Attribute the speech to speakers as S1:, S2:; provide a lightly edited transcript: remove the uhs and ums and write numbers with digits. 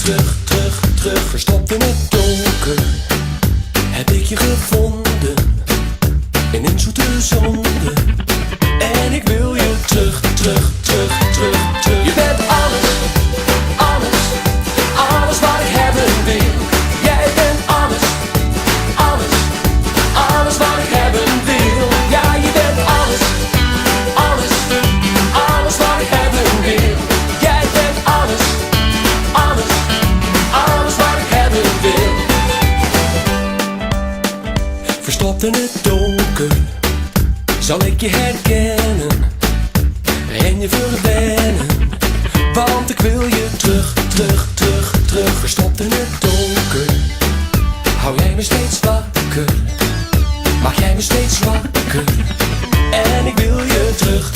S1: terug. Verstopt in het donker heb ik je gevonden, in een zoete zonde. En ik wil je terug. Je bent alles wat ik hebben wil. Jij bent alles wat ik hebben wil. Ja, je bent alles wat ik hebben wil. Jij bent alles wat ik hebben wil. Verstopt in het donker zal ik je herkennen en je verwennen, want ik wil je terug. Verstopt in het donker hou jij me steeds wakker, maak jij me steeds wakker. En ik wil je terug.